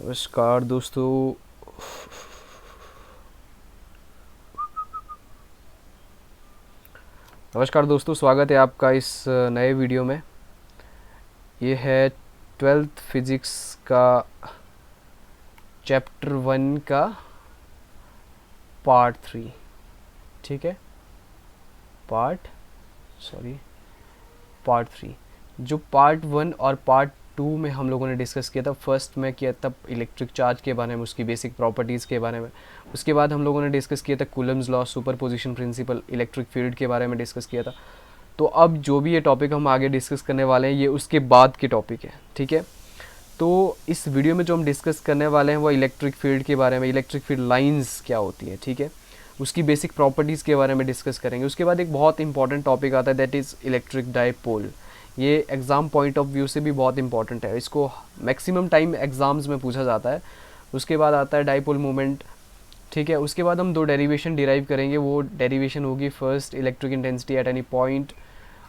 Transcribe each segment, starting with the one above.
नमस्कार दोस्तों। स्वागत है आपका इस नए वीडियो में। ये है 12th फिज़िक्स का चैप्टर 1 का पार्ट 3। ठीक है, पार्ट 3। जो पार्ट 1 और पार्ट 2 में हम लोगों ने डिस्कस किया था, फर्स्ट में किया था इलेक्ट्रिक चार्ज के बारे में, उसकी बेसिक प्रॉपर्टीज़ के बारे में। उसके बाद हम लोगों ने डिस्कस किया था Coulomb's law, superposition principle, electric field के बारे में डिस्कस किया था। तो अब जो भी ये टॉपिक हम आगे डिस्कस करने वाले हैं, ये उसके बाद के टॉपिक है। ठीक है, तो इस वीडियो में जो हम डिस्कस करने वाले हैं वो इलेक्ट्रिक फील्ड के बारे में, इलेक्ट्रिक फील्ड लाइंस क्या होती है, ठीक है, उसकी बेसिक प्रॉपर्टीज़ के बारे में डिस्कस करेंगे। उसके बाद एक बहुत इंपॉर्टेंट टॉपिक आता है, दैट इज़ इलेक्ट्रिक डाइपोल। ये एग्ज़ाम पॉइंट ऑफ व्यू से भी बहुत इंपॉर्टेंट है, इसको मैक्सिमम टाइम एग्ज़ाम्स में पूछा जाता है। उसके बाद आता है डाइपोल मोमेंट। ठीक है, उसके बाद हम 2 डेरिवेशन डिराइव करेंगे। वो डेरिवेशन होगी first, electric intensity at any point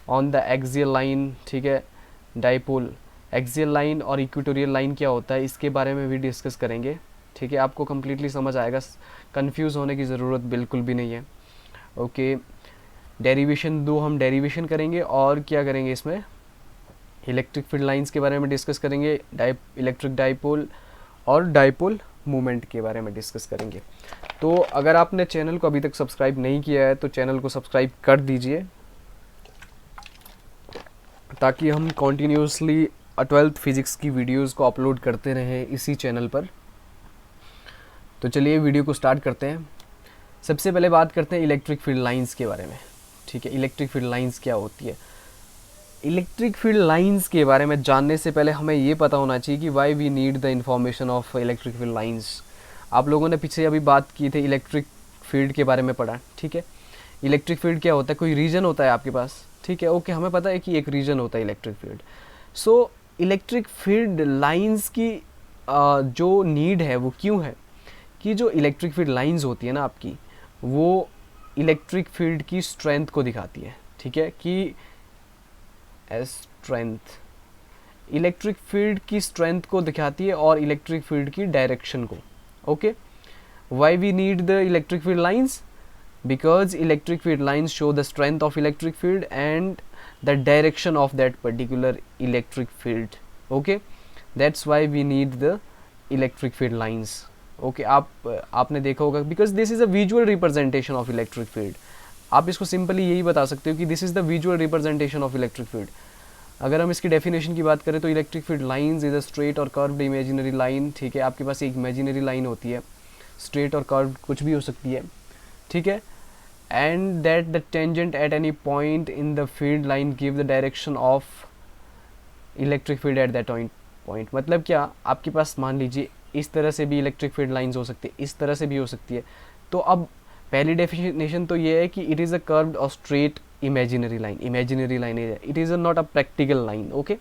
on the axial line. ठीक है, डाइपोल, एक्सियल लाइन और इक्वेटोरियल लाइन क्या होता है, इसके बारे में भी डिस्कस करेंगे। ठीक है, आपको कम्प्लीटली समझ आएगा, कंफ्यूज होने की ज़रूरत बिल्कुल भी नहीं है। ओके, डेरिवेशन 2 हम डेरिवेशन करेंगे और क्या करेंगे, इसमें इलेक्ट्रिक फील्ड लाइंस के बारे में डिस्कस करेंगे, इलेक्ट्रिक डाइपोल और डाइपोल मूवमेंट के बारे में डिस्कस करेंगे। तो अगर आपने चैनल को अभी तक सब्सक्राइब नहीं किया है तो चैनल को सब्सक्राइब कर दीजिए, ताकि हम कॉन्टीन्यूसली 12th फिज़िक्स की वीडियोस को अपलोड करते रहें इसी चैनल पर। तो चलिए वीडियो को स्टार्ट करते हैं। सबसे पहले बात करते हैं इलेक्ट्रिक फील्ड लाइंस के बारे में। ठीक है, इलेक्ट्रिक फील्ड लाइंस क्या होती है। इलेक्ट्रिक फील्ड लाइंस के बारे में जानने से पहले हमें ये पता होना चाहिए कि why we need the information of electric field lines. आप लोगों ने पीछे अभी बात की थी, इलेक्ट्रिक फील्ड के बारे में पढ़ा। ठीक है, इलेक्ट्रिक फील्ड क्या होता है, कोई रीजन होता है आपके पास। ठीक है, ओके, हमें पता है कि एक रीजन होता है electric field. So electric field lines की जो नीड है वो क्यों है, कि जो इलेक्ट्रिक फील्ड लाइंस होती है ना आपकी, वो इलेक्ट्रिक फील्ड की स्ट्रेंथ को दिखाती है। ठीक है, कि स्ट्रेंथ, इलेक्ट्रिक फील्ड की स्ट्रेंथ को दिखाती है और इलेक्ट्रिक फील्ड की डायरेक्शन को। Okay, why we need the electric field lines, because electric field lines show the strength of electric field and the direction of that particular electric field. Okay, that's why we need the electric field lines. Okay, आपने देखा होगा, because this is a visual representation of electric field. आप इसको simply यही बता सकते हो कि this is the visual representation of electric field. अगर हम इसकी डेफिनेशन की बात करें तो electric field lines is a straight और कर्व्ड इमेजिनरी लाइन। ठीक है, आपके पास एक इमेजिनरी लाइन होती है, स्ट्रेट और कर्व्ड कुछ भी हो सकती है। ठीक है, and that the tangent at any point in the field line give the direction of electric field at that point। मतलब क्या, आपके पास मान लीजिए इस तरह से भी इलेक्ट्रिक फील्ड लाइंस हो सकती है, इस तरह से भी हो सकती है। तो अब पहली डेफिनेशन तो ये है कि इट इज़ अ कर्व्ड और straight imaginary line. Imaginary line है, it is not a practical line. Okay,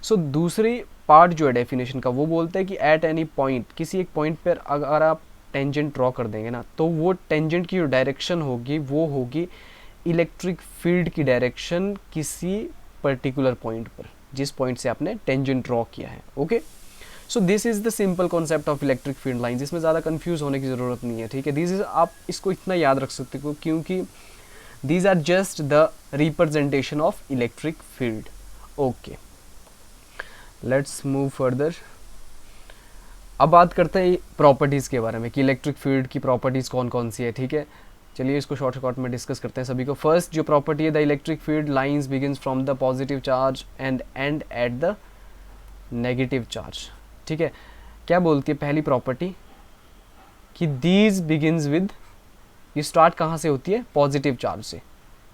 so दूसरी पार्ट जो है डेफिनेशन का, वो बोलता है कि एट एनी पॉइंट, किसी एक पॉइंट पर अगर आप टेंजेंट ड्रॉ कर देंगे ना, तो वो टेंजेंट की जो डायरेक्शन होगी वो होगी इलेक्ट्रिक फील्ड की डायरेक्शन किसी पर्टिकुलर पॉइंट पर, जिस पॉइंट से आपने टेंजेंट ड्रॉ किया है। Okay, so this is the simple concept of electric field lines. इसमें ज़्यादा कंफ्यूज होने की ज़रूरत नहीं है। ठीक है, दिस इज, आप इसको इतना याद रख सकते हो क्योंकि these are just the representation of electric field. Okay, let's move further. अब बात करते हैं प्रॉपर्टीज़ के बारे में कि इलेक्ट्रिक फील्ड की प्रॉपर्टीज़ कौन कौन सी है। ठीक है, चलिए इसको शॉर्ट में डिस्कस करते हैं सभी को। फर्स्ट जो प्रॉपर्टी है, the electric field lines begins from the positive charge and end at the negative charge. ठीक है, क्या बोलती है पहली प्रॉपर्टी, कि दीज बिगिंस विद, ये स्टार्ट कहाँ से होती है, पॉजिटिव चार्ज से।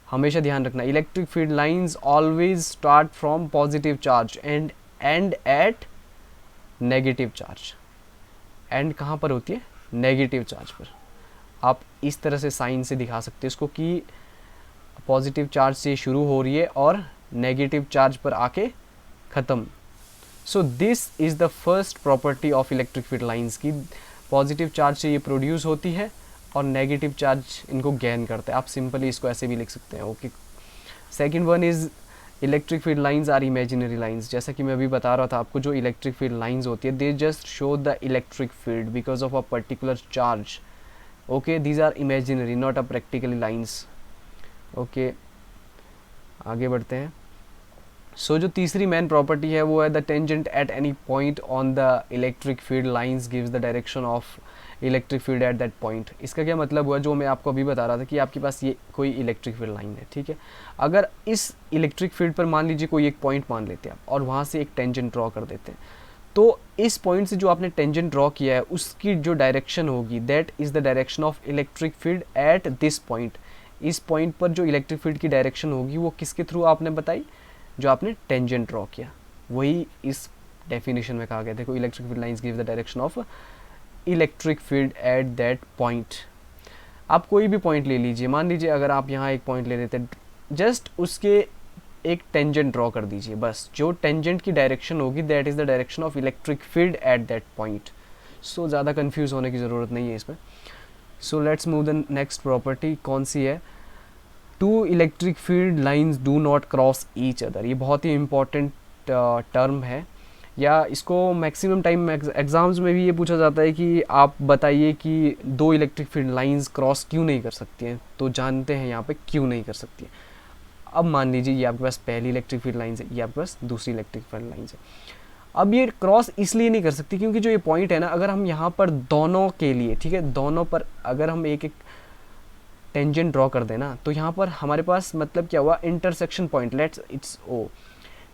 हमेशा ध्यान रखना, electric field lines always start from positive charge and end at negative charge. End कहाँ पर होती है, नेगेटिव चार्ज पर। आप इस तरह से साइन से दिखा सकते हो इसको कि पॉजिटिव चार्ज से शुरू हो रही है और नेगेटिव चार्ज पर आके ख़त्म। सो this is the first property of electric field lines की पॉजिटिव चार्ज से ये प्रोड्यूस होती है और नेगेटिव चार्ज इनको गेन करता है। आप सिंपली इसको ऐसे भी लिख सकते हैं। Okay, second one is electric field lines are imaginary lines, जैसा कि मैं अभी बता रहा था आपको, जो इलेक्ट्रिक फील्ड लाइंस होती है they just show the electric field because of a particular charge. Okay, these are imaginary not a practically lines. Okay, आगे बढ़ते हैं। सो जो तीसरी मेन प्रॉपर्टी है वो है the tangent at any point on the electric field lines gives the direction of electric field at that point. इसका क्या मतलब हुआ, जो मैं आपको अभी बता रहा था कि आपके पास ये कोई इलेक्ट्रिक फील्ड लाइन है, ठीक है। अगर इस इलेक्ट्रिक फील्ड पर मान लीजिए कोई एक पॉइंट मान लेते हैं आप और वहाँ से एक टेंजेंट ड्रॉ कर देते हैं, तो इस पॉइंट से जो आपने टेंजेंट ड्रॉ किया है उसकी जो डायरेक्शन होगी that is the direction of electric field at this point. इस पॉइंट पर जो इलेक्ट्रिक फील्ड की डायरेक्शन होगी वो किसके थ्रू आपने बताई, जो आपने टेंजेंट ड्रॉ किया, वही इस डेफिनेशन में कहा गया। देखो, electric field lines give the direction of electric field at that point. आप कोई भी पॉइंट ले लीजिए, मान लीजिए अगर आप यहाँ एक पॉइंट ले लेते हैं, जस्ट उसके एक टेंजेंट ड्रॉ कर दीजिए, बस जो टेंजेंट की डायरेक्शन होगी that is the direction of electric field at that point. So ज़्यादा कंफ्यूज होने की ज़रूरत नहीं है इसमें। So let's move the next property, कौन सी है, two electric field lines do not cross each other. ये बहुत ही इंपॉर्टेंट टर्म है, या इसको मैक्सिमम टाइम एग्ज़ाम्स में भी ये पूछा जाता है कि आप बताइए कि दो इलेक्ट्रिक फील्ड लाइंस क्रॉस क्यों नहीं कर सकती हैं, तो जानते हैं यहाँ पे क्यों नहीं कर सकती है। अब मान लीजिए ये आपके पास पहली इलेक्ट्रिक फील्ड लाइन्स है, ये आपके पास दूसरी इलेक्ट्रिक फील्ड लाइन्स है। अब ये क्रॉस इसलिए नहीं कर सकती क्योंकि जो ये पॉइंट है ना, अगर हम यहाँ पर दोनों के लिए, ठीक है, दोनों पर अगर हम एक एक टेंजेंट ड्रॉ कर देना, तो यहाँ पर हमारे पास मतलब क्या हुआ, इंटरसेक्शन पॉइंट, लेट्स इट्स ओ,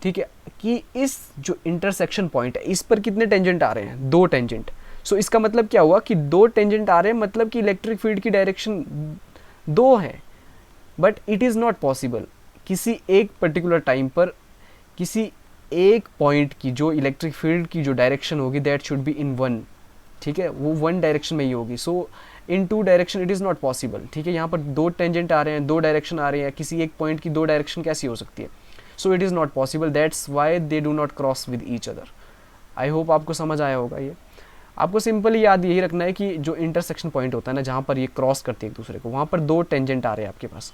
ठीक है, कि इस जो इंटरसेक्शन पॉइंट है इस पर कितने टेंजेंट आ रहे हैं, दो टेंजेंट। सो इसका मतलब क्या हुआ कि दो टेंजेंट आ रहे हैं, मतलब कि इलेक्ट्रिक फील्ड की डायरेक्शन दो है। But it is not possible किसी एक पर्टिकुलर टाइम पर किसी एक पॉइंट की जो इलेक्ट्रिक फील्ड की जो डायरेक्शन होगी that should be in one, ठीक है, वो वन डायरेक्शन में ही होगी। So in two direction it is not possible, ठीक है। यहाँ पर दो टेंजेंट आ रहे हैं, दो डायरेक्शन आ रही है, किसी एक पॉइंट की दो डायरेक्शन कैसी हो सकती है। So it is not possible, that's why they do not cross with each other. I hope आपको समझ आया होगा। ये आपको सिंपली याद यही रखना है कि जो इंटरसेक्शन पॉइंट होता है ना, जहाँ पर ये क्रॉस करती है एक दूसरे को, वहाँ पर दो टेंजेंट आ रहे हैं आपके पास,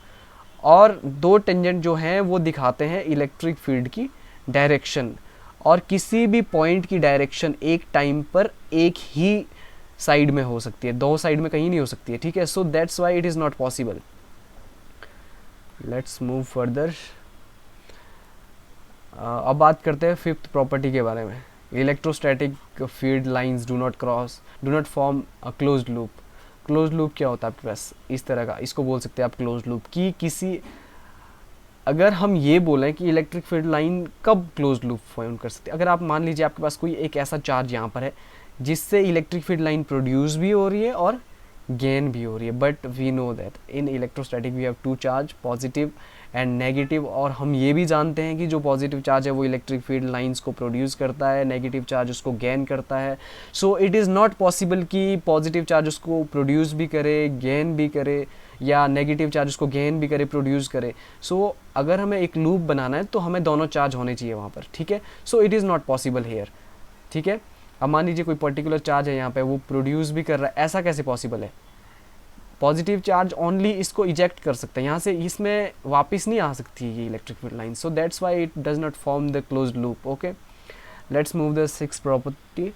और दो टेंजेंट जो हैं वो दिखाते हैं इलेक्ट्रिक फील्ड की डायरेक्शन, और किसी भी पॉइंट की डायरेक्शन एक टाइम पर एक ही साइड में हो सकती है, दो साइड में कहीं नहीं हो सकती है, ठीक है। सो that's why it is not possible. Let's move further. अब बात करते हैं फिफ्थ प्रॉपर्टी के बारे में। Electrostatic field lines do not form a closed loop. Closed loop क्या होता है आपके पास, इस तरह का, इसको बोल सकते हैं आप क्लोज्ड लूप। की किसी, अगर हम ये बोलें कि इलेक्ट्रिक फील्ड लाइन कब क्लोज्ड लूप फॉर्म कर सकते हैं, अगर आप मान लीजिए आपके पास कोई एक ऐसा चार्ज यहाँ पर है जिससे इलेक्ट्रिक फील्ड लाइन प्रोड्यूस भी हो रही है और गेन भी हो रही है, but we know that in electrostatic we have two charge, positive and negative, और हम ये भी जानते हैं कि जो पॉजिटिव चार्ज है वो इलेक्ट्रिक फील्ड लाइंस को प्रोड्यूस करता है, नेगेटिव चार्ज उसको गेन करता है। So it is not possible कि पॉजिटिव चार्ज उसको प्रोड्यूस भी करे, गेन भी करे, या नेगेटिव चार्ज उसको गेन भी करे, प्रोड्यूस करे। सो अगर हमें एक लूप बनाना है तो हमें दोनों चार्ज होने चाहिए वहाँ पर, ठीक है। So it is not possible here, ठीक है। अब मान लीजिए कोई पर्टिकुलर चार्ज है यहाँ पे, वो प्रोड्यूस भी कर रहा है, ऐसा कैसे पॉसिबल है, पॉजिटिव चार्ज ओनली इसको इजेक्ट कर सकता है यहाँ से, इसमें वापस नहीं आ सकती है ये electric field line. So that's why it does not form the closed loop. Okay, let's move the sixth property.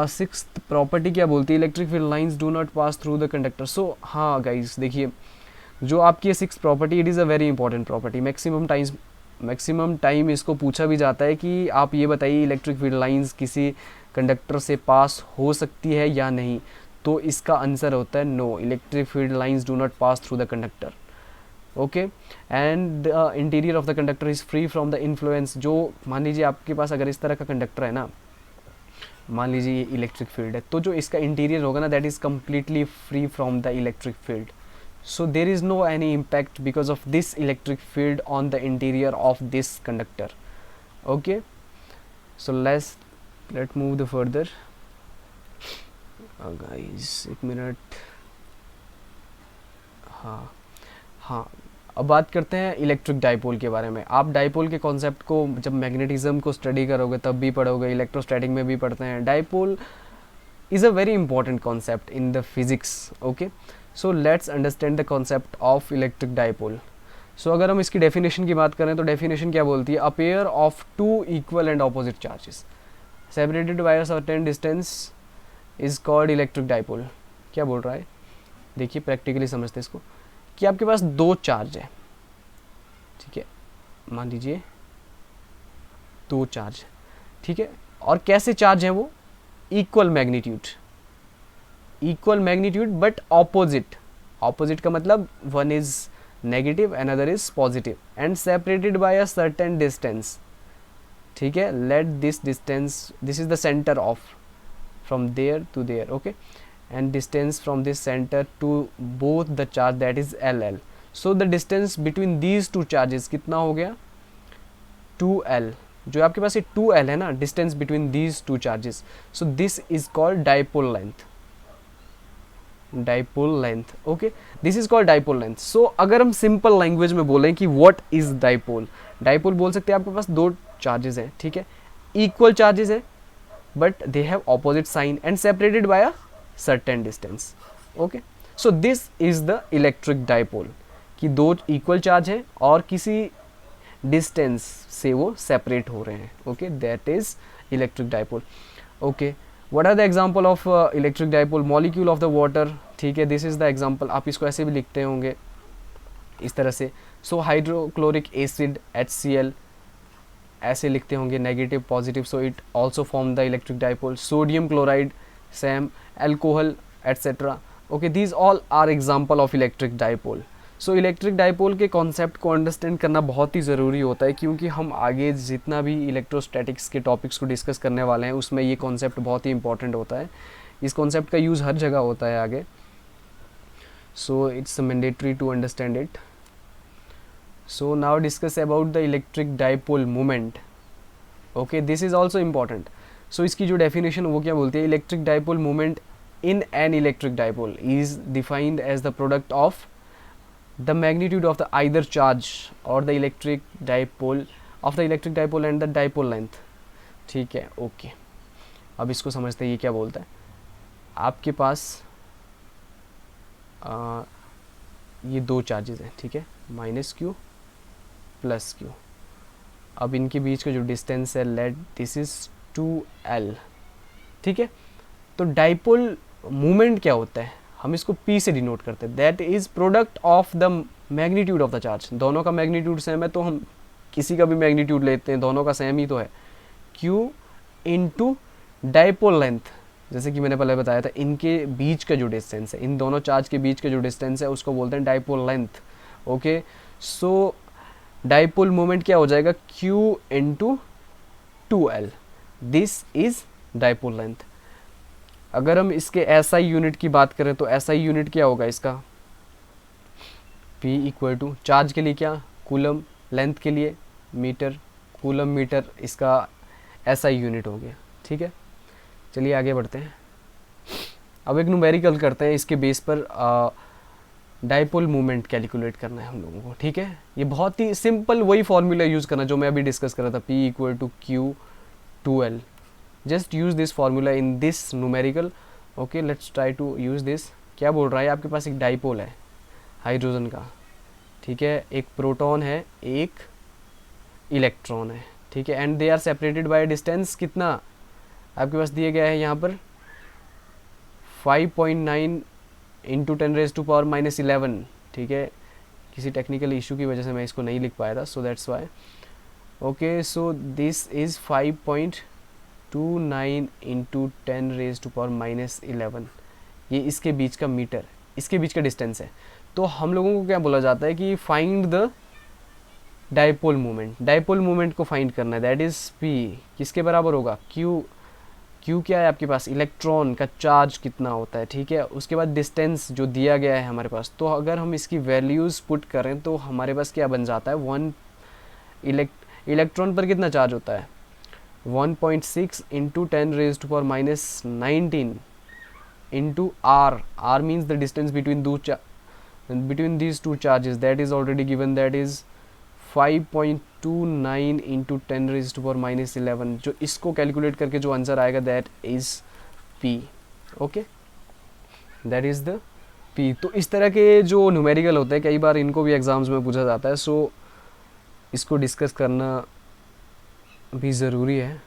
Sixth property क्या बोलती है, electric field lines do not pass through the conductor. So हाँ guys, देखिए जो आपकी sixth property, it is a very important property. Maximum time इसको पूछा भी जाता है कि आप ये बताइए इलेक्ट्रिक फील्ड लाइंस किसी कंडक्टर से पास हो सकती है या नहीं, तो इसका आंसर होता है no, electric field lines do not pass through the conductor. Okay, and the interior of the conductor is free from the influence. जो मान लीजिए आपके पास अगर इस तरह का कंडक्टर है ना, मान लीजिए ये इलेक्ट्रिक फील्ड है, तो जो इसका इंटीरियर होगा ना that is completely free from the electric field. So there is no any impact because of this electric field on the interior of this conductor. Okay, so let's move the further. Guys, एक minute. हाँ, अब बात करते हैं electric dipole के बारे में। आप डाइपोल के कॉन्सेप्ट को जब मैग्नेटिज्म को स्टडी करोगे तब भी पढ़ोगे, इलेक्ट्रोस्टैटिक में भी पढ़ते हैं। Dipole is a very important concept in the physics. Okay, so let's understand the concept of electric dipole. सो अगर हम इसकी डेफिनेशन की बात करें तो डेफिनेशन क्या बोलती है, a pair of two equal and opposite charges separated by a certain distance is called electric dipole. क्या बोल रहा है, देखिए प्रैक्टिकली समझते इसको, कि आपके पास दो चार्ज है, ठीक है, मान लीजिए दो चार्ज, ठीक है, और कैसे चार्ज है वो, equal magnitude but opposite. Opposite का मतलब one is negative another is positive and separated by a certain distance, ठीक है, let this distance, this is the centre of from there to there, okay, and distance from this center to both the charge, that is LL. So the distance between these two charges कितना हो गया, 2L। जो आपके पास ये 2L है ना, distance between these two charges, so this is called dipole length, okay, this is called dipole length। so अगर हम simple language में बोलें कि what is dipole बोल सकते हैं आपके पास दो charges हैं, ठीक है, equal charges है but they have opposite sign and separated by a certain distance, okay, so this is the electric dipole, कि दो इक्वल चार्ज हैं और किसी डिस्टेंस से वो सेपरेट हो रहे हैं, okay, that is electric dipole. Okay, what are the example of electric dipole, molecule of the water, ठीक है, दिस इज द एग्जांपल। आप इसको ऐसे भी लिखते होंगे इस तरह से, सो हाइड्रोक्लोरिक एसिड HCl ऐसे लिखते होंगे, negative positive, so it also form the electric dipole. Sodium chloride same, alcohol etcetera, okay, these all are example of electric dipole. So electric dipole के कॉन्सेप्ट को अंडरस्टैंड करना बहुत ही ज़रूरी होता है, क्योंकि हम आगे जितना भी इलेक्ट्रोस्टैटिक्स के टॉपिक्स को डिस्कस करने वाले हैं उसमें ये कॉन्सेप्ट बहुत ही इंपॉर्टेंट होता है। इस कॉन्सेप्ट का यूज़ हर जगह होता है आगे, so it's mandatory to understand it. So now discuss about the electric dipole moment, okay, this is also important. So इसकी जो डेफिनेशन वो क्या बोलती है, electric dipole moment in an electric dipole is defined as the product of the magnitude of the either charge और the electric dipole and the dipole length, ठीक है, okay. अब इसको समझते हैं ये क्या बोलता है। आपके पास ये दो चार्जेस हैं, ठीक है, -q + q। अब इनके बीच का जो डिस्टेंस है, लेट दिस इज 2L, ठीक है। तो डाइपोल मोमेंट क्या होता है, हम इसको P से डिनोट करते हैं, that is product of the magnitude of the charge. दोनों का मैग्नीट्यूड सेम है तो हम किसी का भी मैग्नीट्यूड लेते हैं, दोनों का सेम ही तो है, Q इंटू डाइपोल लेंथ। जैसे कि मैंने पहले बताया था, इनके बीच का जो डिस्टेंस है, इन दोनों चार्ज के बीच का जो डिस्टेंस है उसको बोलते हैं डाइपोल लेंथ, ओके। सो डाइपोल मोमेंट क्या हो जाएगा, Q into 2L, this is dipole length. अगर हम इसके SI यूनिट की बात करें तो SI यूनिट क्या होगा इसका, P = चार्ज के लिए क्या, कूलम, लेंथ के लिए मीटर, कूलम मीटर इसका SI यूनिट हो गया, ठीक है। चलिए आगे बढ़ते हैं। अब एक न्यूमेरिकल करते हैं, इसके बेस पर डाइपोल मोमेंट कैलकुलेट करना है हम लोगों को, ठीक है। ये बहुत ही सिंपल वही फॉर्मूला यूज़ करना जो मैं अभी डिस्कस कर रहा था, P = Q 2L। just use this formula in this numerical, okay, let's try to use this। क्या बोल रहा है, आपके पास एक डाइपोल है हाइड्रोजन का, ठीक है, एक प्रोटॉन है, एक इलेक्ट्रॉन है, ठीक है, and they are separated by distance कितना आपके पास दिया गया है यहाँ पर 5.9 × 10⁻⁻11, ठीक है। किसी टेक्निकल इशू की वजह से मैं इसको नहीं लिख पाया था, सो that's Y, okay. So this is 5.29 × 10⁻11, ये इसके बीच का मीटर, इसके बीच का डिस्टेंस है। तो हम लोगों को क्या बोला जाता है कि find the dipole moment, dipole moment को फाइंड करना है, दैट इज P किसके बराबर होगा, Q क्या है आपके पास, इलेक्ट्रॉन का चार्ज कितना होता है, ठीक है। उसके बाद डिस्टेंस जो दिया गया है हमारे पास, तो अगर हम इसकी वैल्यूज़ पुट करें तो हमारे पास क्या बन जाता है, 1 इलेक्ट्रॉन पर कितना चार्ज होता है, 1.6 × 10⁻⁻19 into R means the distance between these two charges, that is already given, that is 5.29 × 10⁻⁻11। जो इसको कैलकुलेट करके जो आंसर आएगा, that is P, okay, that is the P. तो इस तरह के जो न्यूमेरिकल होते हैं कई बार इनको भी एग्ज़ाम्स में पूछा जाता है, सो इसको डिस्कस करना भी ज़रूरी है।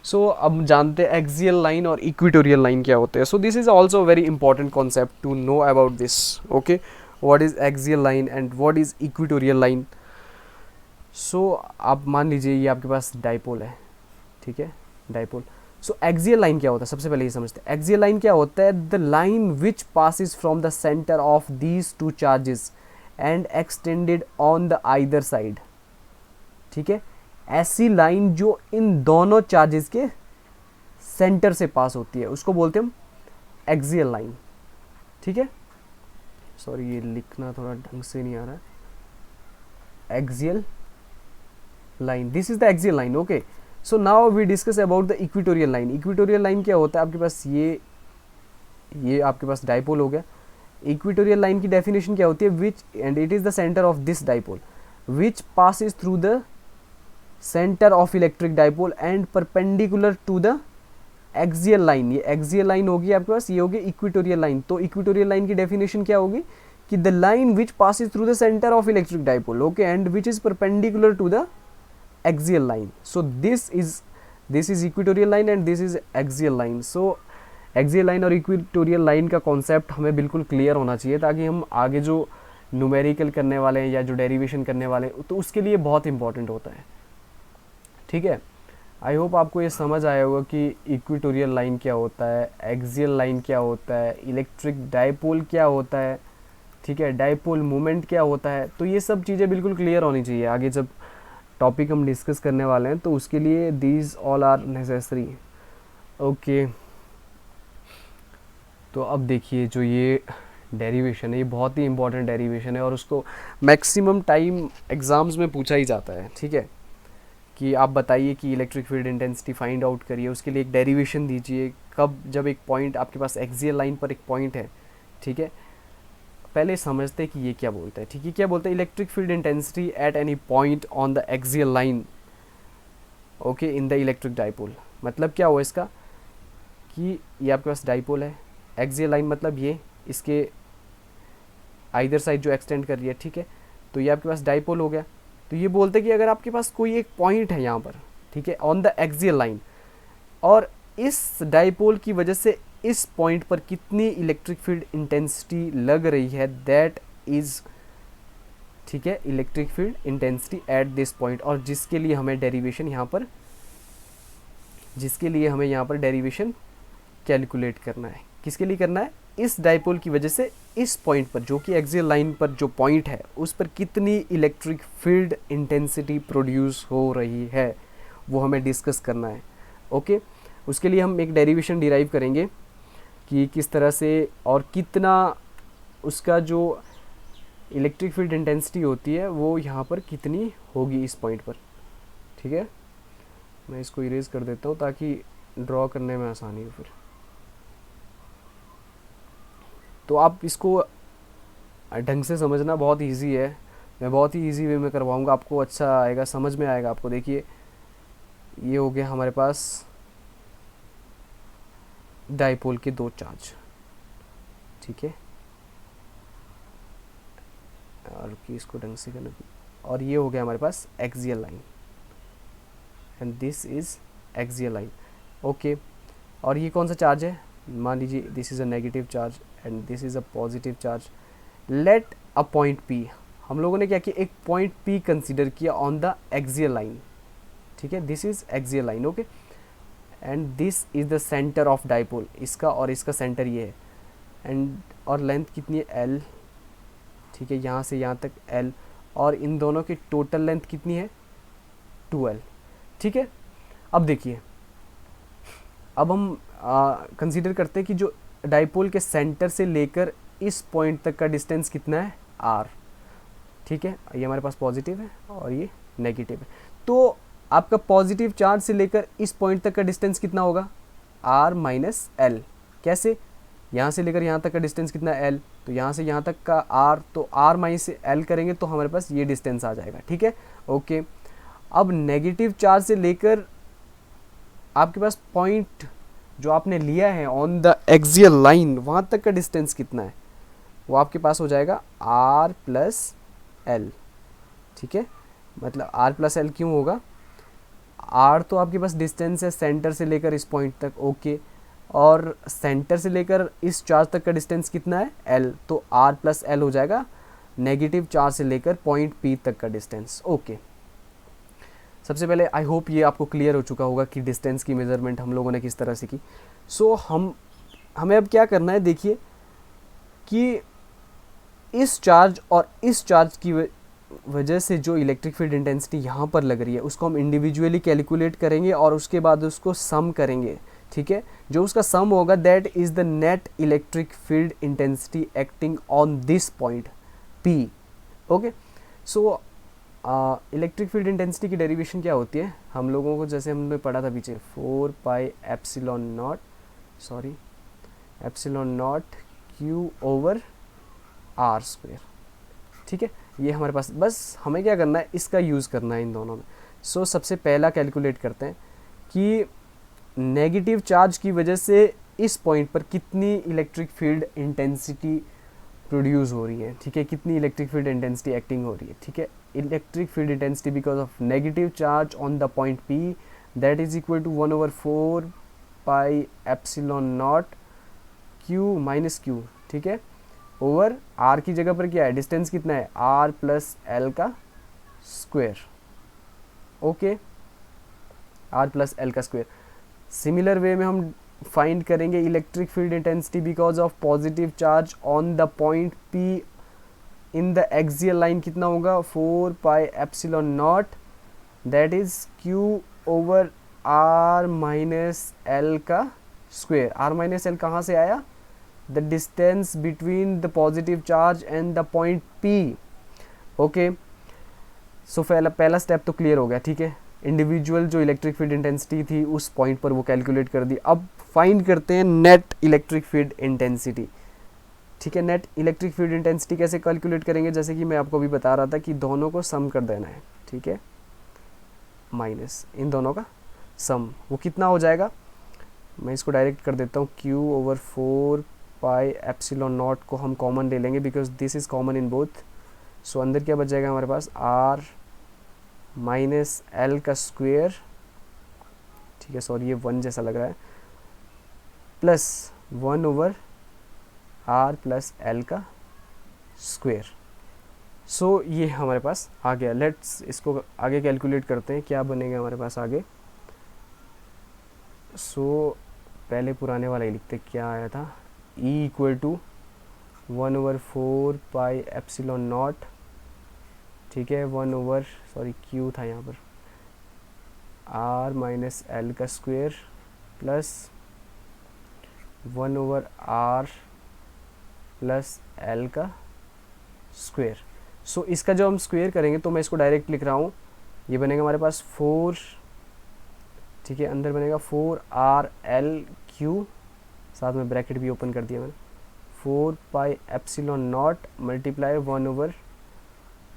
सो अब जानते हैं एक्सियल लाइन और इक्वेटोरियल लाइन क्या होते हैं। So this is also very important concept to know about this. Okay, what is axial line and what is equatorial line. So आप मान लीजिए ये आपके पास डाइपोल है, ठीक है, डाइपोल। सो एक्सियल लाइन क्या होता है, सबसे पहले ये समझते हैं। एक्सियल लाइन क्या होता है, the line which passes from the centre of these two charges and extended on the either side. ठीक है, ऐसी लाइन जो इन दोनों चार्जेस के सेंटर से पास होती है उसको बोलते हैं हम एक्सियल लाइन। ठीक है, सॉरी ये लिखना थोड़ा ढंग से नहीं आ रहा है। Axial line, this is the axial line. Okay, so now we discuss about the equatorial line. Equatorial line क्या होता है, आपके पास ये आपके पास डाइपोल हो गया। इक्वेटोरियल लाइन की डेफिनेशन क्या होती है, which and it is the centre of this dipole which passes through the centre of electric dipole and perpendicular to the axial line. ये एक्सियल लाइन होगी आपके पास, ये होगी इक्वेटोरियल लाइन। तो इक्वेटोरियल लाइन की डेफिनेशन क्या होगी कि the line which passes through the centre of electric dipole, okay, and which is perpendicular to the axial line. So this is equatorial line and this is axial line. So axial line और equatorial line का concept हमें बिल्कुल clear होना चाहिए ताकि हम आगे जो न्यूमेरिकल करने वाले हैं या जो डेरिवेशन करने वाले हैं तो उसके लिए बहुत इंपॉर्टेंट होता है। ठीक है, आई होप आपको ये समझ आया होगा कि इक्वेटोरियल लाइन क्या होता है, एक्सियल लाइन क्या होता है, इलेक्ट्रिक डाइपोल क्या होता है, ठीक है, डाइपोल मोमेंट क्या होता है। तो ये सब चीज़ें बिल्कुल क्लियर होनी चाहिए आगे जब टॉपिक हम डिस्कस करने वाले हैं, तो उसके लिए these all are necessary. Okay, तो अब देखिए जो ये डेरिवेशन है ये बहुत ही इंपॉर्टेंट डेरिवेशन है और उसको मैक्सिमम टाइम एग्ज़ाम्स में पूछा ही जाता है। ठीक है, कि आप बताइए कि electric field intensity find out करिए, उसके लिए एक डेरिवेशन दीजिए। कब, जब एक पॉइंट आपके पास एक्सियल लाइन पर एक पॉइंट है, ठीक है, पहले समझते हैं कि ये क्या बोलता है। ठीक है, क्या बोलता है, electric field intensity at any point on the axial line, okay, in the electric dipole. मतलब क्या हुआ इसका कि ये आपके पास डाइपोल है, एक्सियल लाइन मतलब ये इसके आइदर साइड जो एक्सटेंड कर रही है, ठीक है, तो ये आपके पास डाइपोल हो गया। तो ये बोलते हैं कि अगर आपके पास कोई एक पॉइंट है यहाँ पर, ठीक है, ऑन द एक्सियल लाइन, और इस डाइपोल की वजह से इस पॉइंट पर कितनी इलेक्ट्रिक फील्ड इंटेंसिटी लग रही है, दैट इज, ठीक है, electric field intensity at this point. और जिसके लिए हमें डेरिवेशन यहाँ पर डेरिवेशन कैलकुलेट करना है। किसके लिए करना है, इस डाइपोल की वजह से इस पॉइंट पर जो कि एक्सियल लाइन पर जो पॉइंट है उस पर कितनी इलेक्ट्रिक फील्ड इंटेंसिटी प्रोड्यूस हो रही है वो हमें डिस्कस करना है। ओके, उसके लिए हम एक डेरिवेशन डिराइव करेंगे कि किस तरह से और कितना उसका जो इलेक्ट्रिक फील्ड इंटेंसिटी होती है वो यहाँ पर कितनी होगी इस पॉइंट पर। ठीक है, मैं इसको इरेज कर देता हूँ ताकि ड्रॉ करने में आसानी हो फिर। तो आप इसको ढंग से समझना बहुत इजी है, मैं बहुत ही इजी वे में करवाऊँगा, आपको अच्छा आएगा, समझ में आएगा आपको। देखिए ये हो गया हमारे पास डाइपोल के दो चार्ज, ठीक है, और कि इसको ढंग से करना, और ये हो गया हमारे पास axial line and this is axial line. Okay, और ये कौन सा चार्ज है, मान लीजिए this is a negative charge and this is a positive charge. Let a point P, हम लोगों ने क्या किया, एक पॉइंट पी कंसीडर किया ऑन द एक्सियल लाइन, ठीक है, this is axial line. Okay, and this is the centre of dipole, इसका और इसका सेंटर ये है, एंड और लेंथ कितनी है, एल, ठीक है, यहाँ से यहाँ तक एल, और इन दोनों की टोटल लेंथ कितनी है, 2l। ठीक है, अब देखिए, अब हम कंसीडर करते हैं कि जो डाइपोल के सेंटर से लेकर इस पॉइंट तक का डिस्टेंस कितना है, r। ठीक है, ये हमारे पास पॉजिटिव है और ये नेगेटिव है। तो आपका पॉजिटिव चार्ज से लेकर इस पॉइंट तक का डिस्टेंस कितना होगा, r माइनस एल। कैसे, यहाँ से लेकर यहाँ तक का डिस्टेंस कितना है, l, तो यहाँ से यहाँ तक का r, तो r माइनस एल करेंगे तो हमारे पास ये डिस्टेंस आ जाएगा। ठीक है, ओके, अब नेगेटिव चार्ज से लेकर आपके पास पॉइंट जो आपने लिया है ऑन द एक्सियल लाइन वहाँ तक का डिस्टेंस कितना है, वो आपके पास हो जाएगा आर प्लस एल, ठीक है। मतलब आर प्लस एल क्यों होगा, आर तो आपके पास डिस्टेंस है सेंटर से लेकर इस पॉइंट तक, ओके, और सेंटर से लेकर इस चार्ज तक का डिस्टेंस कितना है, एल, तो आर प्लस एल हो जाएगा नेगेटिव चार्ज से लेकर पॉइंट पी तक का डिस्टेंस, ओके। सबसे पहले आई होप ये आपको क्लियर हो चुका होगा कि डिस्टेंस की मेजरमेंट हम लोगों ने किस तरह से की। सो हमें अब क्या करना है, देखिए कि इस चार्ज और इस चार्ज की वजह से जो इलेक्ट्रिक फील्ड इंटेंसिटी यहाँ पर लग रही है उसको हम इंडिविजुअली कैलकुलेट करेंगे और उसके बाद उसको सम करेंगे, ठीक है। जो उसका सम होगा that is the net electric field intensity acting on this point P, okay. So electric field intensity की डेरिवेशन क्या होती है, हम लोगों को जैसे हमने पढ़ा था पीछे 4 pi epsilon naught q over r square, ठीक है। ये हमारे पास, बस हमें क्या करना है, इसका यूज़ करना है इन दोनों में। सो सबसे पहला कैलकुलेट करते हैं कि नेगेटिव चार्ज की वजह से इस पॉइंट पर कितनी इलेक्ट्रिक फील्ड इंटेंसिटी प्रोड्यूस हो रही है, ठीक है, कितनी इलेक्ट्रिक फील्ड इंटेंसिटी एक्टिंग हो रही है, ठीक है। Electric field intensity because of negative charge on the point P that is equal to 1/4 pi epsilon naught Q minus Q, ठीक है, ओवर आर की जगह पर क्या है, डिस्टेंस कितना है, आर प्लस एल का square, okay, R plus L का स्क्वायर। सिमिलर वे में हम फाइंड करेंगे electric field intensity because of positive charge on the point P in the axial line, कितना होगा, 4 pi epsilon not that is Q over R minus L का square. R minus L कहाँ से आया, the distance between the positive charge and the point P, okay. So पहला step तो clear हो गया, ठीक है। इंडिविजुअल जो इलेक्ट्रिक फील्ड इंटेंसिटी थी उस पॉइंट पर वो कैलकुलेट कर दी। अब फाइंड करते हैं नेट इलेक्ट्रिक फील्ड इंटेंसिटी, ठीक है। नेट इलेक्ट्रिक फील्ड इंटेंसिटी कैसे कैलकुलेट करेंगे, जैसे कि मैं आपको अभी बता रहा था कि दोनों को सम कर देना है, ठीक है, माइनस इन दोनों का सम, वो कितना हो जाएगा, मैं इसको डायरेक्ट कर देता हूँ, Q over 4 pi epsilon not को हम कॉमन ले लेंगे because this is common in both. So अंदर क्या बच जाएगा हमारे पास, आर माइनस एल का स्क्वेयर, ठीक है, सॉरी ये 1 जैसा लग रहा है, plus 1 over R plus L का स्क्वेयर। सो ये हमारे पास आ गया। लेट्स इसको आगे कैलकुलेट करते हैं, क्या बनेगा हमारे पास आगे। सो पहले पुराने वाला ही लिखते, क्या आया था, E equal to 1/4 pi epsilon not, ठीक है, 1 ओवर सॉरी क्यू था यहाँ पर, आर माइनस एल का square plus 1 over R plus L का स्क्वेयर। सो इसका जो हम स्क्वेयर करेंगे तो मैं इसको डायरेक्ट लिख रहा हूँ, ये बनेगा हमारे पास 4, ठीक है, अंदर बनेगा 4RL3, साथ में ब्रैकेट भी ओपन कर दिया मैंने, 4 pi epsilon naught multiply 1 over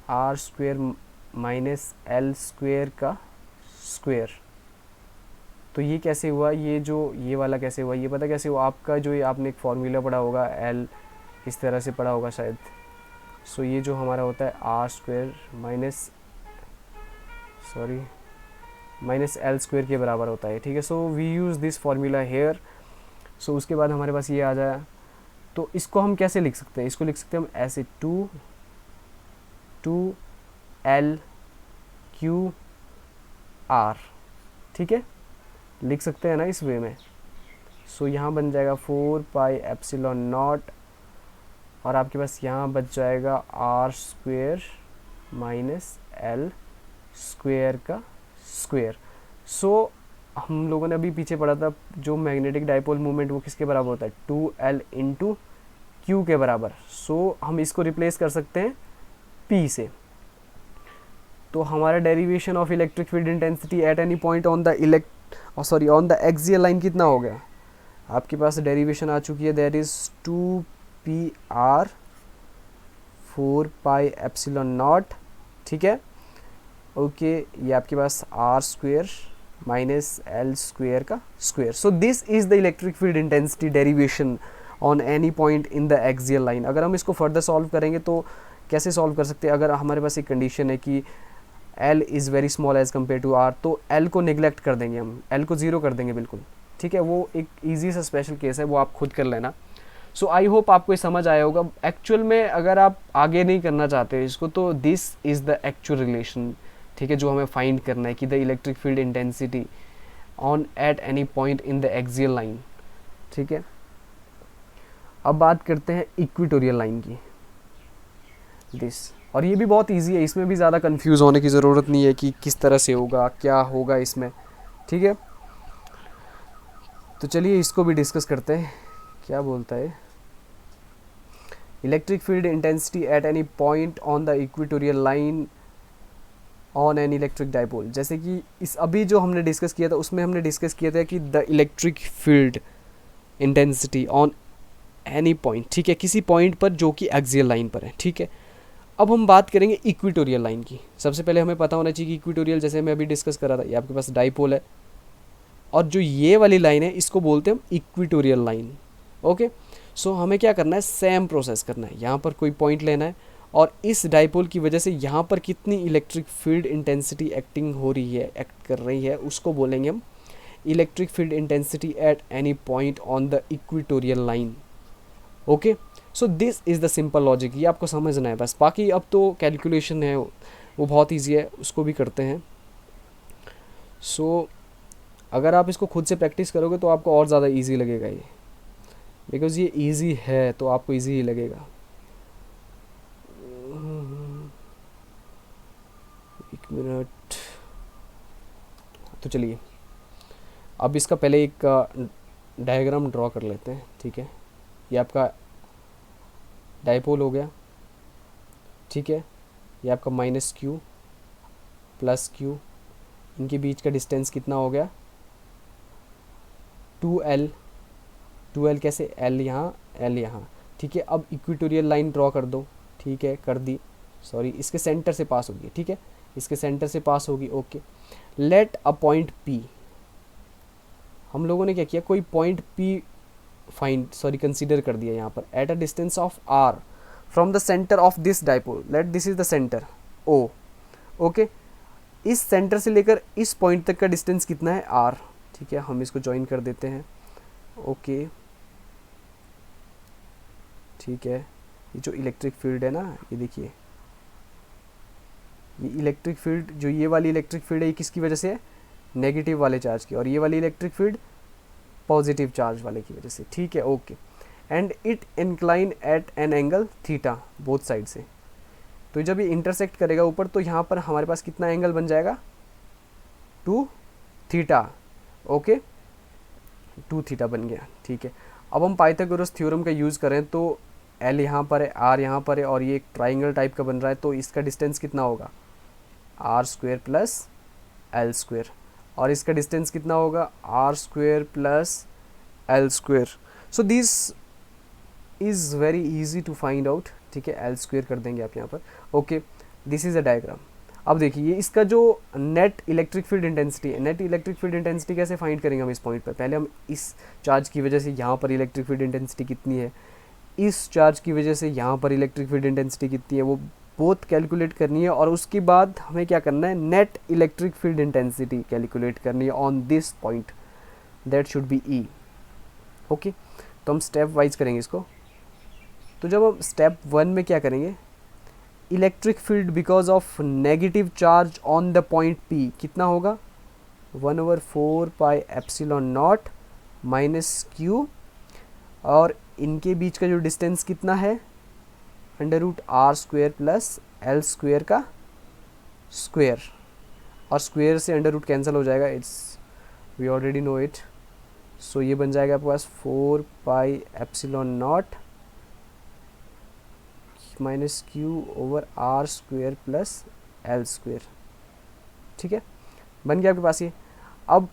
R square minus L square का स्क्वेयर। तो ये कैसे हुआ, ये वाला कैसे हुआ, ये पता कैसे हुआ, आपका जो ये आपने एक फॉर्मूला पढ़ा होगा, एल इस तरह से पढ़ा होगा शायद। सो ये जो हमारा होता है R square minus L square के बराबर होता है, ठीक है। So we use this formula here. So उसके बाद हमारे पास ये आ जाए, तो इसको हम कैसे लिख सकते हैं, इसको लिख सकते हैं हम ऐसे 2L3R, ठीक है, लिख सकते हैं ना इस वे में। सो यहाँ बन जाएगा 4 पाई एप्सिलॉन नॉट और आपके पास यहाँ बच जाएगा R square minus L square का स्क्वेयर। सो हम लोगों ने अभी पीछे पढ़ा था जो मैग्नेटिक डाइपोल मूवमेंट वो किसके बराबर होता है, 2L इंटू क्यू के बराबर। सो हम इसको रिप्लेस कर सकते हैं P से। तो हमारा derivation of electric field intensity at any point on the on the axial line कितना हो गया, आपके पास डेरिवेशन आ चुकी है, that is 2PR 4 pi epsilon not, ठीक है, ओके। ये आपके पास R square minus L square का square. So this is the electric field intensity derivation on any point in the axial line. अगर हम इसको फर्दर सॉल्व करेंगे तो कैसे सॉल्व कर सकते हैं, अगर हमारे पास एक कंडीशन है कि L is very small as compare to R, तो L को निगलेक्ट कर देंगे हम, L को ज़ीरो कर देंगे बिल्कुल, ठीक है। वो एक ईजी सा स्पेशल केस है, वो आप खुद कर लेना। सो आई होप आपको ये समझ आया होगा। एक्चुअल में अगर आप आगे नहीं करना चाहते इसको, तो this is the actual relation, ठीक है, जो हमें फाइंड करना है कि the electric field intensity on eight any point in the axial line, ठीक है। अब बात करते हैं इक्वेटोरियल लाइन की, दिस, और ये भी बहुत इजी है, इसमें भी ज़्यादा कंफ्यूज होने की ज़रूरत नहीं है कि किस तरह से होगा, क्या होगा इसमें, ठीक है। तो चलिए इसको भी डिस्कस करते हैं। क्या बोलता है, electric field intensity at any point on the equatorial line on an electric dipole. जैसे कि इस अभी जो हमने डिस्कस किया था उसमें हमने डिस्कस किया था कि the electric field intensity on any point, ठीक है, किसी पॉइंट पर जो कि एक्सियल लाइन पर है, ठीक है। अब हम बात करेंगे इक्वेटोरियल लाइन की। सबसे पहले हमें पता होना चाहिए कि इक्वेटोरियल, जैसे मैं अभी डिस्कस कर रहा था, ये आपके पास डाइपोल है और जो ये वाली लाइन है इसको बोलते हैं हम इक्वेटोरियल लाइन, ओके। सो हमें क्या करना है, सेम प्रोसेस करना है, यहाँ पर कोई पॉइंट लेना है और इस डाइपोल की वजह से यहाँ पर कितनी इलेक्ट्रिक फील्ड इंटेंसिटी एक्टिंग हो रही है, एक्ट कर रही है, उसको बोलेंगे हम electric field intensity at any point on the equatorial line, okay. So this is the simple logic, ये आपको समझना है बस। बाकी अब तो कैलकुलेशन है वो बहुत ईजी है, उसको भी करते हैं। सो अगर आप इसको खुद से प्रैक्टिस करोगे तो आपको और ज़्यादा ईजी लगेगा ये, बिकॉज ये ईजी है तो आपको ईजी ही लगेगा। एक मिनट, तो चलिए अब इसका पहले एक डायग्राम ड्रॉ कर लेते हैं, ठीक है। ये आपका डाइपोल हो गया, ठीक है। ये आपका माइनस क्यू प्लस क्यू, इनके बीच का डिस्टेंस कितना हो गया, 2L। 2L कैसे, L यहाँ L यहाँ, ठीक है। अब इक्वेटोरियल लाइन ड्रॉ कर दो, ठीक है, कर दी, सॉरी इसके सेंटर से पास होगी, ठीक है, इसके सेंटर से पास होगी, okay. Let a point P, हम लोगों ने क्या किया, कोई पॉइंट P कंसीडर कर दिया यहाँ पर at a distance of R from the centre of this dipole. Late this is the centre O, okay. इस सेंटर से लेकर इस पॉइंट तक का डिस्टेंस कितना है, R, ठीक है। हम इसको ज्वाइन कर देते हैं, ओके, ठीक है। ये जो इलेक्ट्रिक फील्ड है ना, ये देखिए, ये इलेक्ट्रिक फील्ड, जो ये वाली इलेक्ट्रिक फील्ड है, ये किसकी वजह से है, नेगेटिव वाले चार्ज की, और ये वाली इलेक्ट्रिक फील्ड पॉजिटिव चार्ज वाले की वजह से, ठीक है, okay. And it incline at an angle theta both side से। तो जब ये इंटरसेक्ट करेगा ऊपर, तो यहाँ पर हमारे पास कितना एंगल बन जाएगा, 2 थीटा, ओके, 2 थीटा बन गया, ठीक है। अब हम पाइथागोरस थ्योरम का यूज़ करें तो L यहाँ पर है, R यहाँ पर है, और ये एक ट्राइंगल टाइप का बन रहा है, तो इसका डिस्टेंस कितना होगा, R² प्लस L², और इसका डिस्टेंस कितना होगा, R² plus L²। So this is very easy to find out, ठीक है, L² कर देंगे आप यहाँ पर, okay. This is a diagram. अब देखिए इसका जो नेट इलेक्ट्रिक फील्ड इंटेंसिटी है, नेट इलेक्ट्रिक फील्ड इंटेंसिटी कैसे फाइंड करेंगे हम इस पॉइंट पर, पहले हम इस चार्ज की वजह से यहाँ पर इलेक्ट्रिक फील्ड इंटेंसिटी कितनी है, इस चार्ज की वजह से यहाँ पर इलेक्ट्रिक फील्ड इंटेंसिटी कितनी है, वो बोथ कैलकुलेट करनी है, और उसके बाद हमें क्या करना है, net electric field intensity calculate करनी है on this point, that should B E, okay. तो हम स्टेप वाइज करेंगे इसको। तो जब हम स्टेप 1 में क्या करेंगे, electric field because of negative charge on the point P कितना होगा, 1/4 pi epsilon not minus Q, और इनके बीच का जो डिस्टेंस कितना है, √R² प्लस L² का स्क्वेयर, और स्क्वेयर से अंडर रूट कैंसिल हो जाएगा, it's we already know it. So ये बन जाएगा आपके पास 4 pi epsilon not minus Q/R² plus L², ठीक है, बन गया आपके पास ये। अब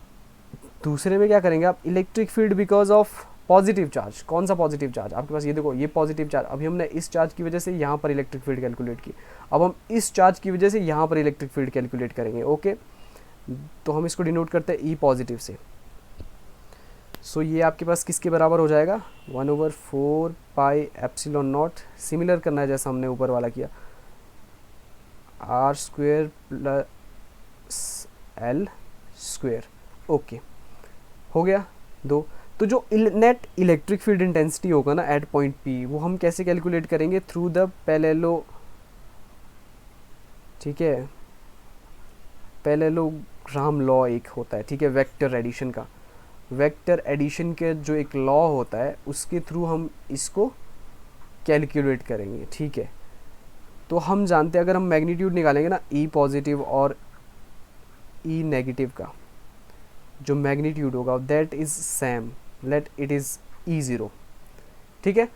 दूसरे में क्या करेंगे आप, electric field because of positive charge, कौन सा पॉजिटिव चार्ज आपके पास, ये देखो ये पॉजिटिव चार्ज, अभी हमने इस चार्ज की वजह से यहाँ पर इलेक्ट्रिक फील्ड कैलकुलेट की, अब हम इस चार्ज की वजह से यहाँ पर इलेक्ट्रिक फील्ड कैलकुलेट करेंगे, ओके। तो हम इसको डिनोट करते हैं E पॉजिटिव से। सो ये आपके पास किसके बराबर हो जाएगा, 1/4 पाई एप्सिलॉन नॉट, सिमिलर करना है जैसा हमने ऊपर वाला किया, R square plus L square. Okay, हो गया दो। तो जो नेट इलेक्ट्रिक फील्ड इंटेंसिटी होगा ना एट पॉइंट पी, वो हम कैसे कैलकुलेट करेंगे, थ्रू द पैरेललो, ठीक है, पैरेललोग्राम लॉ एक होता है, ठीक है, वेक्टर एडिशन का, वेक्टर एडिशन के जो एक लॉ होता है उसके थ्रू हम इसको कैलकुलेट करेंगे, ठीक है। तो हम जानते हैं अगर हम मैग्नीट्यूड निकालेंगे ना ई पॉजिटिव और ई नेगेटिव का, जो मैग्नीट्यूड होगा that is same, let it is E0, ठीक है।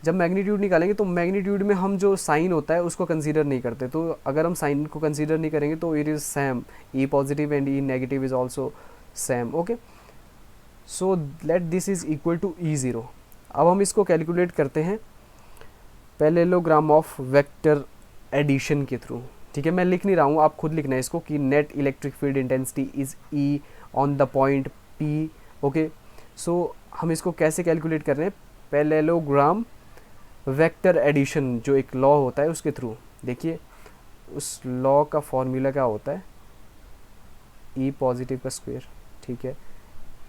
जब मैग्नीट्यूड निकालेंगे तो मैग्नीट्यूड में हम जो साइन होता है उसको कंसीडर नहीं करते, तो अगर हम साइन को कंसीडर नहीं करेंगे तो it is same, E positive and E negative is also same. Okay, so let this is equal to E0। अब हम इसको कैलकुलेट करते हैं पैरेललोग्राम ऑफ वेक्टर एडिशन के थ्रू, ठीक है। मैं लिख नहीं रहा हूँ, आप खुद लिखना है इसको कि net electric field intensity is E on the point P। Okay, so हम इसको कैसे कैलकुलेट कर रहे हैं, पैरेललोग्राम वेक्टर एडिशन जो एक लॉ होता है उसके थ्रू। देखिए उस लॉ का फॉर्मूला क्या होता है, ई पॉजिटिव का स्क्वायर, ठीक है,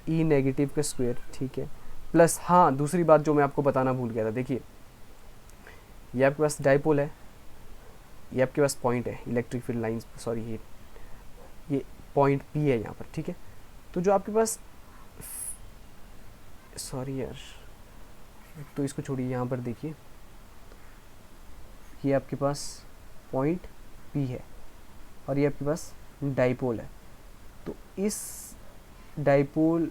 ई नेगेटिव का स्क्वायर, ठीक है, प्लस हाँ दूसरी बात जो मैं आपको बताना भूल गया था, देखिए ये आपके पास डाइपोल है, ये आपके पास पॉइंट है इलेक्ट्रिक फील्ड लाइंस, सॉरी ये पॉइंट पी है यहाँ पर, ठीक है। तो जो आपके पास, सॉरी यार, तो इसको छोड़िए, यहाँ पर देखिए ये आपके पास पॉइंट पी है और ये आपके पास डाइपोल है। तो इस डाइपोल,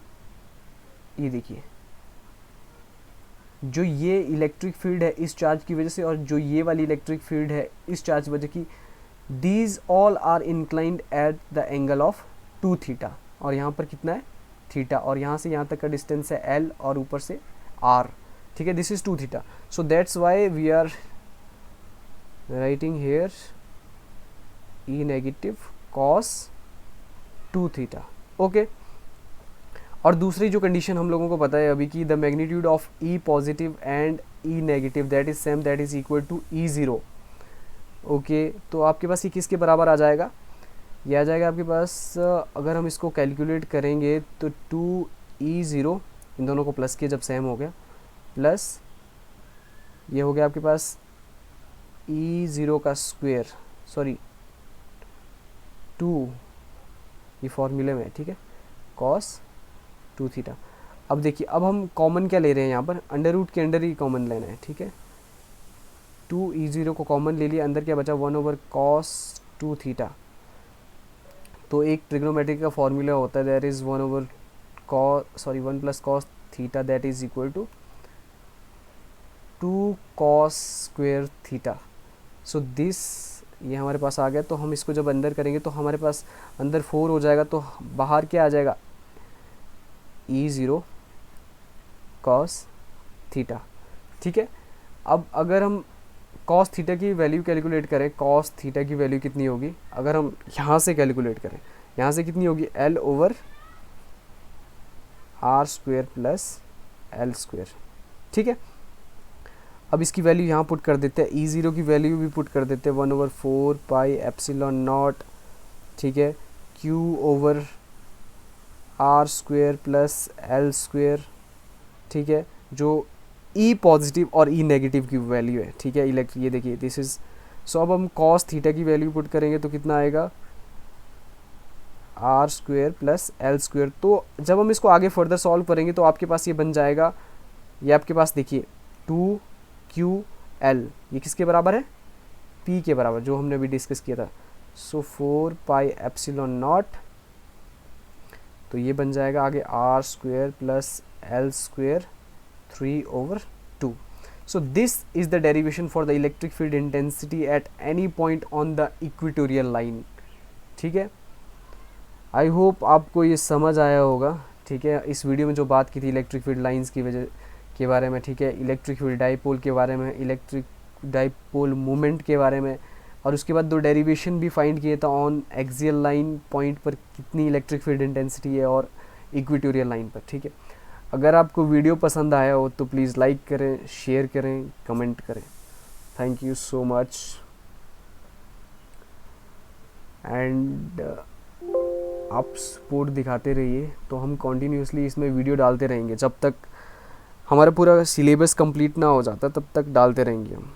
ये देखिए जो ये इलेक्ट्रिक फील्ड है इस चार्ज की वजह से और जो ये वाली इलेक्ट्रिक फील्ड है इस चार्ज वजह की, these all are inclined at the angle of 2 theta, और यहाँ पर कितना है थीटा, और यहाँ से यहाँ तक का डिस्टेंस है एल और ऊपर से आर, ठीक है, this is 2 theta. So that's why we are writing here E negative cos 2 theta. Okay, और दूसरी जो कंडीशन हम लोगों को पता है अभी की, the magnitude of E positive and E negative that is same, that is equal to E0। Okay, तो आपके पास ये किसके बराबर आ जाएगा, ये आ जाएगा आपके पास, अगर हम इसको कैलकुलेट करेंगे तो 2E0, इन दोनों को प्लस किए जब सेम हो गया, प्लस ये हो गया आपके पास E0 का स्क्वायर, सॉरी 2, ये फॉर्मूले में है, ठीक है, कॉस 2 थीटा। अब देखिए अब हम कॉमन क्या ले रहे हैं यहाँ पर, अंडर रूट के अंडर ही कॉमन लेना है, ठीक है। 2E0 को कॉमन ले लिया, अंदर क्या बचा 1/cos 2 थीटा। तो एक ट्रिग्नोमेट्री का फॉर्मूला होता है, that is 1 + cos theta that is equal to 2 cos square theta. So this ये हमारे पास आ गया। तो हम इसको जब अंदर करेंगे तो हमारे पास अंदर 4 हो जाएगा, तो बाहर क्या आ जाएगा E0 cos थीटा, ठीक है। अब अगर हम cos थीटा की वैल्यू कैलकुलेट करें, cos थीटा की वैल्यू कितनी होगी, अगर हम यहाँ से कैलकुलेट करें, यहाँ से कितनी होगी L/r² + L², ठीक है। अब इसकी वैल्यू यहाँ पुट कर देते हैं, E0 की वैल्यू भी पुट कर देते हैं 1/4 पाई एप्सिलॉन नॉट, ठीक है, Q/r² + L², ठीक है, जो E पॉजिटिव और E नेगेटिव की वैल्यू है, ठीक है, ये देखिए दिस इज। सो अब हम cos थीटा की वैल्यू पुट करेंगे तो कितना आएगा R² + L²। तो जब हम इसको आगे फर्दर सॉल्व करेंगे तो आपके पास ये बन जाएगा, ये आपके पास देखिए 2QL, ये किसके बराबर है, P के बराबर, जो हमने अभी डिस्कस किया था। सो 4 पाई एप्सिलॉन नॉट, तो ये बन जाएगा आगे R² + L² 3/2। So this is the derivation for the electric field intensity at any point on the equatorial line, ठीक है। आई होप आपको ये समझ आया होगा, ठीक है। इस वीडियो में जो बात की थी इलेक्ट्रिक फील्ड लाइंस की वजह के बारे में, ठीक है, इलेक्ट्रिक फील्ड डाइपोल के बारे में, इलेक्ट्रिक डाइपोल मूवमेंट के बारे में, और उसके बाद 2 डेरिवेशन भी फाइंड किए था ऑन एक्सियल लाइन पॉइंट पर कितनी इलेक्ट्रिक फील्ड इंटेंसिटी है और इक्वेटोरियल लाइन पर, ठीक है। अगर आपको वीडियो पसंद आया हो तो प्लीज़ लाइक करें, शेयर करें, कमेंट करें। Thank you so much. And आप सपोर्ट दिखाते रहिए, तो हम कॉन्टीन्यूसली इसमें वीडियो डालते रहेंगे। जब तक हमारा पूरा सिलेबस कंप्लीट ना हो जाता तब तक डालते रहेंगे हम।